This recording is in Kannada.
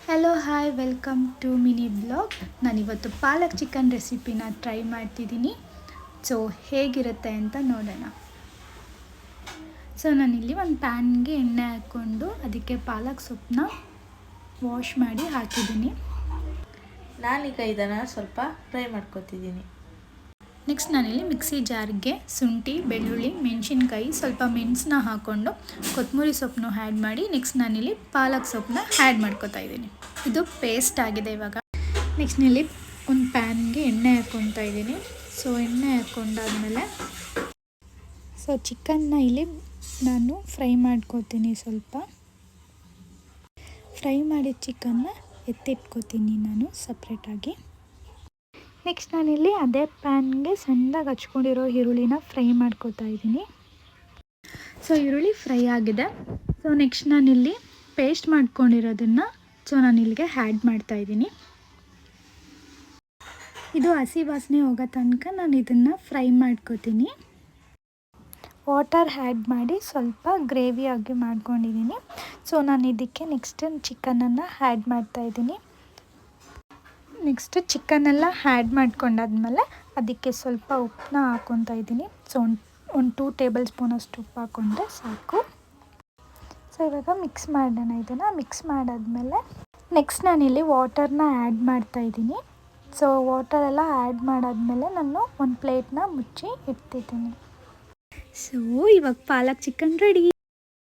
Hello hi welcome to mini blog. ನಾನಿವತ್ತು ಪಾಲಕ್ ಚಿಕನ್ ರೆಸಿಪಿನ ಟ್ರೈ ಮಾಡ್ತಿದ್ದೀನಿ. ಸೊ ಹೇಗಿರುತ್ತೆ ಅಂತ ನೋಡೋಣ. ಸೊ ನಾನಿಲ್ಲಿ ಒಂದು ಪ್ಯಾನ್ಗೆ ಎಣ್ಣೆ ಹಾಕ್ಕೊಂಡು ಅದಕ್ಕೆ ಪಾಲಕ್ ಸೊಪ್ಪನ್ನ ವಾಶ್ ಮಾಡಿ ಹಾಕಿದ್ದೀನಿ. ನಾನೀಗ ಇದನ್ನು ಸ್ವಲ್ಪ ಫ್ರೈ ಮಾಡ್ಕೊತಿದ್ದೀನಿ. ನೆಕ್ಸ್ಟ್ ನಾನಿಲ್ಲಿ ಮಿಕ್ಸಿ ಜಾರ್ಗೆ ಶುಂಠಿ, ಬೆಳ್ಳುಳ್ಳಿ, ಮೆಣಸಿನ್ಕಾಯಿ, ಸ್ವಲ್ಪ ಮೆಣಸನ್ನ ಹಾಕ್ಕೊಂಡು ಕೊತ್ತಂಬರಿ ಸೊಪ್ಪನ್ನು ಆ್ಯಡ್ ಮಾಡಿ ನೆಕ್ಸ್ಟ್ ನಾನಿಲ್ಲಿ ಪಾಲಕ್ ಸೊಪ್ಪನ್ನ ಆ್ಯಡ್ ಮಾಡ್ಕೊತಾ ಇದ್ದೀನಿ. ಇದು ಪೇಸ್ಟ್ ಆಗಿದೆ. ಇವಾಗ ನೆಕ್ಸ್ಟ್ ನಾನಿಲ್ಲಿ ಒಂದು ಪ್ಯಾನ್ಗೆ ಎಣ್ಣೆ ಹಾಕ್ಕೊತಾ ಇದ್ದೀನಿ. ಸೊ ಎಣ್ಣೆ ಹಾಕ್ಕೊಂಡಾದ್ಮೇಲೆ ಚಿಕನ್ನ ಇಲ್ಲಿ ನಾನು ಫ್ರೈ ಮಾಡ್ಕೊತೀನಿ. ಸ್ವಲ್ಪ ಫ್ರೈ ಮಾಡಿದ ಚಿಕನ್ನ ಎತ್ತಿಟ್ಕೋತೀನಿ ನಾನು ಸಪ್ರೇಟಾಗಿ. ನೆಕ್ಸ್ಟ್ ನಾನಿಲ್ಲಿ ಅದೇ ಪ್ಯಾನ್ಗೆ ಸಣ್ಣದಾಗಿ ಹಚ್ಕೊಂಡಿರೋ ಈರುಳ್ಳಿನ ಫ್ರೈ ಮಾಡ್ಕೊತಾ ಇದ್ದೀನಿ. ಸೊ ಈರುಳ್ಳಿ ಫ್ರೈ ಆಗಿದೆ. ಸೊ ನೆಕ್ಸ್ಟ್ ನಾನಿಲ್ಲಿ ಪೇಸ್ಟ್ ಮಾಡ್ಕೊಂಡಿರೋದನ್ನು ನಾನಿಲ್ಲಿಗೆ ಆ್ಯಡ್ ಮಾಡ್ತಾ ಇದ್ದೀನಿ. ಇದು ಹಸಿ ವಾಸನೆ ಹೋಗೋ ತನಕ ನಾನು ಇದನ್ನು ಫ್ರೈ ಮಾಡ್ಕೊತೀನಿ. ವಾಟರ್ ಆ್ಯಡ್ ಮಾಡಿ ಸ್ವಲ್ಪ ಗ್ರೇವಿಯಾಗಿ ಮಾಡ್ಕೊಂಡಿದ್ದೀನಿ. ಸೊ ನಾನು ಇದಕ್ಕೆ ನೆಕ್ಸ್ಟ್ ಚಿಕನನ್ನು ಆ್ಯಡ್ ಮಾಡ್ತಾಯಿದ್ದೀನಿ. ನೆಕ್ಸ್ಟ್ ಚಿಕನ್ನೆಲ್ಲ ಆ್ಯಡ್ ಮಾಡ್ಕೊಂಡಾದ್ಮೇಲೆ ಅದಕ್ಕೆ ಸ್ವಲ್ಪ ಉಪ್ಪನ್ನ ಹಾಕ್ಕೊತಾ ಇದ್ದೀನಿ. ಸೊ ಒಂದು 2 ಟೇಬಲ್ ಸ್ಪೂನಷ್ಟು ಉಪ್ಪು ಹಾಕ್ಕೊಂಡ್ರೆ ಸಾಕು. ಸೊ ಇವಾಗ ಮಿಕ್ಸ್ ಮಾಡೋಣ. ಇದನ್ನು ಮಿಕ್ಸ್ ಮಾಡಾದ್ಮೇಲೆ ನೆಕ್ಸ್ಟ್ ನಾನಿಲ್ಲಿ ವಾಟರ್ನ ಆ್ಯಡ್ ಮಾಡ್ತಾಯಿದ್ದೀನಿ. ಸೊ ವಾಟರೆಲ್ಲ ಆ್ಯಡ್ ಮಾಡಾದ್ಮೇಲೆ ನಾನು ಒಂದು ಪ್ಲೇಟ್ನ ಮುಚ್ಚಿ ಇಡ್ತಿದ್ದೀನಿ. ಸೊ ಇವಾಗ ಪಾಲಕ್ ಚಿಕನ್ ರೆಡಿ.